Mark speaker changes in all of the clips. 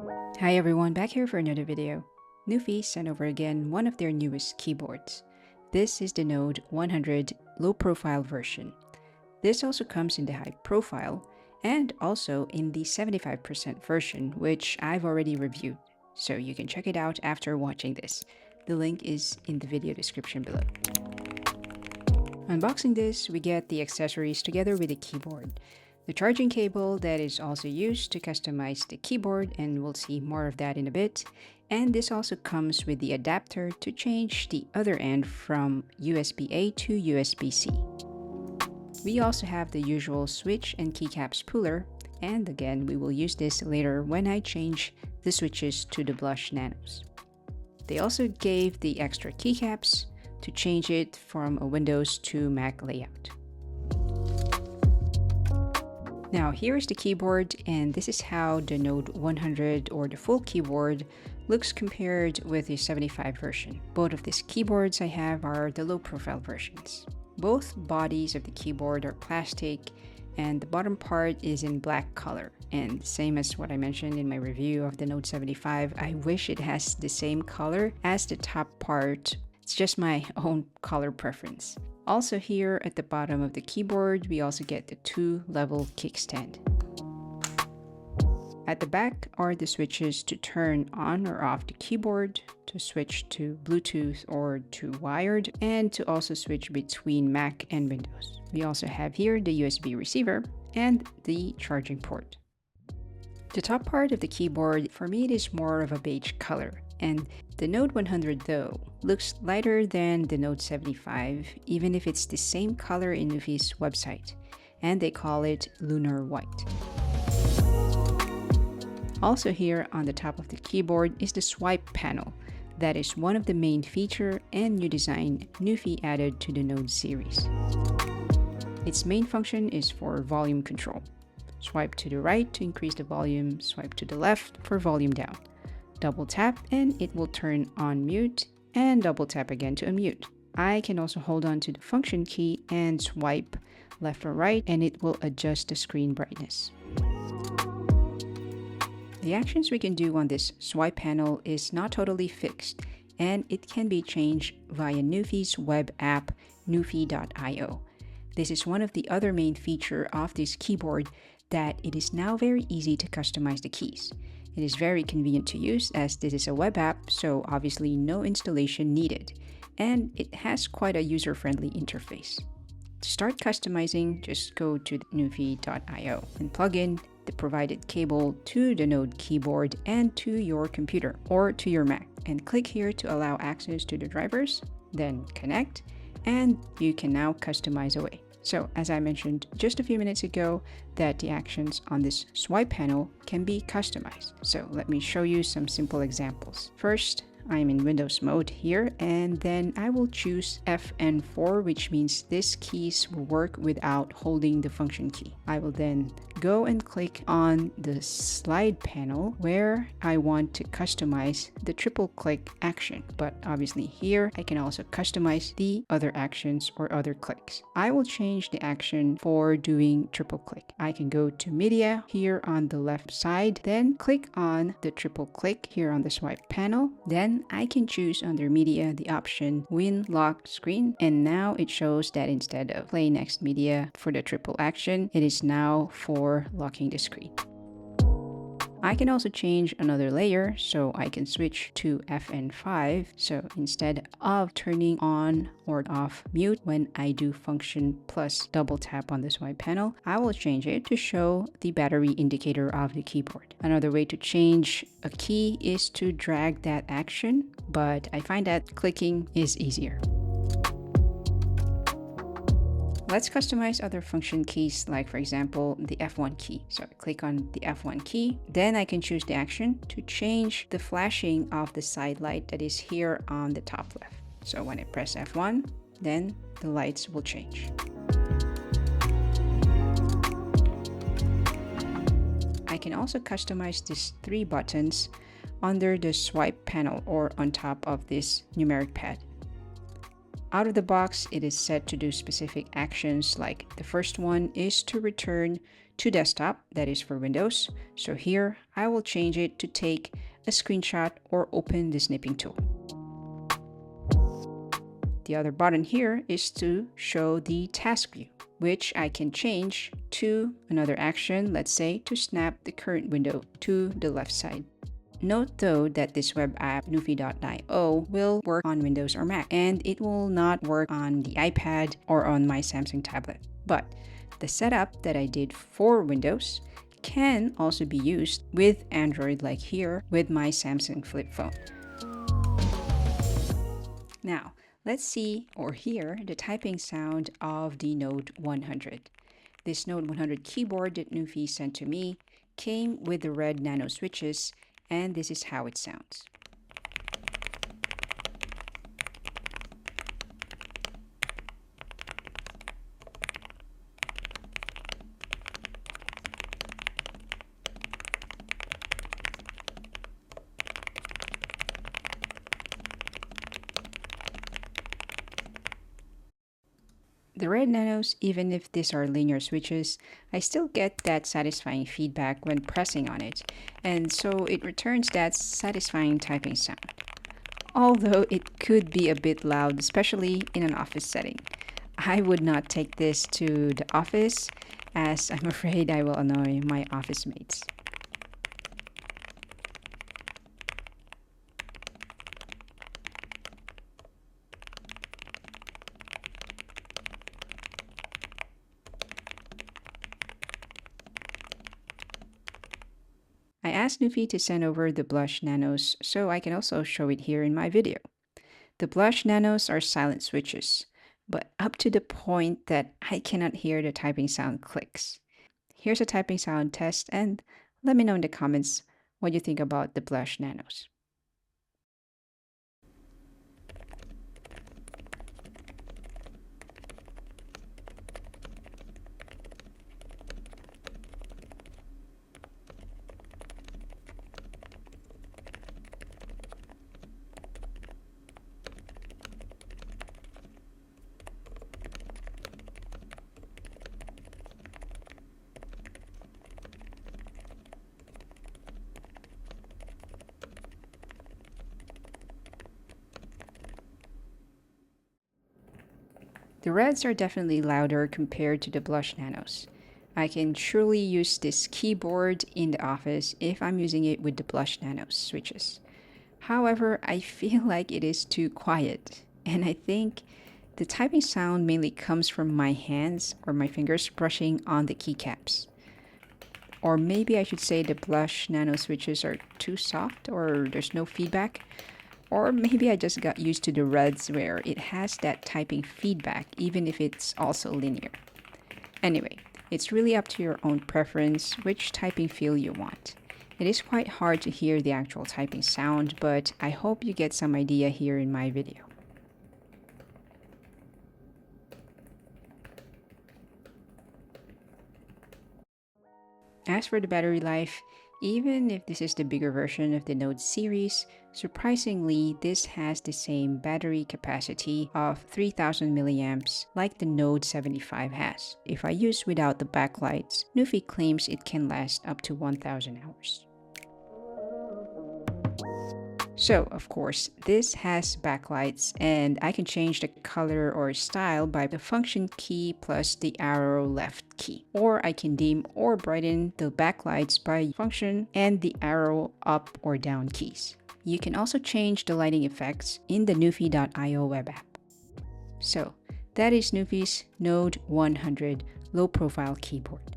Speaker 1: Hi everyone, back here for another video. NuPhy sent over again one of their newest keyboards. This is the Node 100 low profile version. This also comes in the high profile and also in the 75% version, which I've already reviewed, so you can check it out after watching this. The link is in the video description below. Unboxing this, we get the accessories together with the keyboard. The charging cable that is also used to customize the keyboard, and we'll see more of that in a bit. And this also comes with the adapter to change the other end from USB-A to USB-C. We also have the usual switch and keycap spooler, and again we will use this later when I change the switches to the Blush Nanos. They also gave the extra keycaps to change it from a Windows to Mac layout. Now here is the keyboard, and this is how the Node 100 or the full keyboard looks compared with the 75 version. Both of these keyboards I have are the low profile versions. Both bodies of the keyboard are plastic and the bottom part is in black color. And same as what I mentioned in my review of the Node 75, I wish it has the same color as the top part. It's just my own color preference. Also here at the bottom of the keyboard, we also get the 2-level kickstand. At the back are the switches to turn on or off the keyboard, to switch to Bluetooth or to wired, and to also switch between Mac and Windows. We also have here the USB receiver and the charging port. The top part of the keyboard, for me it is more of a beige color. And the Node 100 though looks lighter than the Node 75, even if it's the same color in NuPhy's website, and they call it lunar white. Also here on the top of the keyboard is the swipe panel. That is one of the main feature and new design NuPhy added to the Node series. Its main function is for volume control. Swipe to the right to increase the volume, swipe to the left for volume down. Double tap and it will turn on mute, and double tap again to unmute. I can also hold on to the function key and swipe left or right, and it will adjust the screen brightness. The actions we can do on this swipe panel is not totally fixed, and it can be changed via NuPhy's web app NuPhy.io. This is one of the other main features of this keyboard, that it is now very easy to customize the keys. It is very convenient to use as this is a web app, so obviously no installation needed, and it has quite a user-friendly interface. To start customizing, just go to NuPhy.io and plug in the provided cable to the Node keyboard and to your computer or to your Mac, and click here to allow access to the drivers, then connect, and you can now customize away. So as I mentioned just a few minutes ago, that the actions on this swipe panel can be customized. So let me show you some simple examples. First, I'm in Windows mode here, and then I will choose FN4, which means this keys will work without holding the function key. I will then go and click on the slide panel where I want to customize the triple click action. But obviously here I can also customize the other actions or other clicks. I will change the action for doing triple click. I can go to media here on the left side, then click on the triple click here on the swipe panel. Then I can choose under media the option win lock screen, and now it shows that instead of play next media for the triple action, it is now for locking the screen. I can also change another layer, so I can switch to FN5. So instead of turning on or off mute when I do function plus double tap on the swipe panel, I will change it to show the battery indicator of the keyboard. Another way to change a key is to drag that action, but I find that clicking is easier. Let's customize other function keys, like for example the F1 key. So I click on the F1 key, then I can choose the action to change the flashing of the side light that is here on the top left. So when I press F1, then the lights will change. I can also customize these 3 buttons under the swipe panel or on top of this numeric pad. Out of the box, it is set to do specific actions, like the first one is to return to desktop, that is for Windows. So here, I will change it to take a screenshot or open the snipping tool. The other button here is to show the task view, which I can change to another action, let's say to snap the current window to the left side. Note though that this web app, NuPhy.io, will work on Windows or Mac, and it will not work on the iPad or on my Samsung tablet. But the setup that I did for Windows can also be used with Android, like here with my Samsung flip phone. Now, let's see or hear the typing sound of the Note 100. This Note 100 keyboard that NuPhy sent to me came with the red Nano switches, and this is how it sounds. The red nanos, even if these are linear switches, I still get that satisfying feedback when pressing on it, and so it returns that satisfying typing sound. Although it could be a bit loud, especially in an office setting. I would not take this to the office, as I'm afraid I will annoy my office mates. I asked NuPhy to send over the Blush Nanos so I can also show it here in my video. The Blush Nanos are silent switches, but up to the point that I cannot hear the typing sound clicks. Here's a typing sound test, and let me know in the comments what you think about the Blush Nanos. The reds are definitely louder compared to the Blush Nanos. I can surely use this keyboard in the office if I'm using it with the Blush Nanos switches. However, I feel like it is too quiet, and I think the typing sound mainly comes from my hands or my fingers brushing on the keycaps. Or maybe I should say the Blush Nano switches are too soft or there's no feedback. Or maybe I just got used to the reds where it has that typing feedback even if it's also linear. Anyway, it's really up to your own preference which typing feel you want. It is quite hard to hear the actual typing sound, but I hope you get some idea here in my video. As for the battery life, even if this is the bigger version of the Note series, surprisingly, this has the same battery capacity of 3000 milliamps like the Note 75 has. If I use without the backlights, NuPhy claims it can last up to 1000 hours. So, of course, this has backlights, and I can change the color or style by the function key plus the arrow left key. Or I can dim or brighten the backlights by function and the arrow up or down keys. You can also change the lighting effects in the NuPhy.io web app. So, that is NuPhy's Note 100 low-profile keyboard.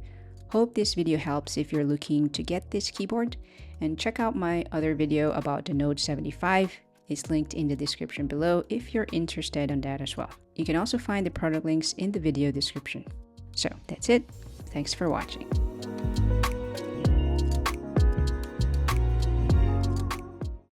Speaker 1: Hope this video helps if you're looking to get this keyboard, and check out my other video about the Note 75. It's linked in the description below if you're interested in that as well. You can also find the product links in the video description. So that's it. Thanks for watching.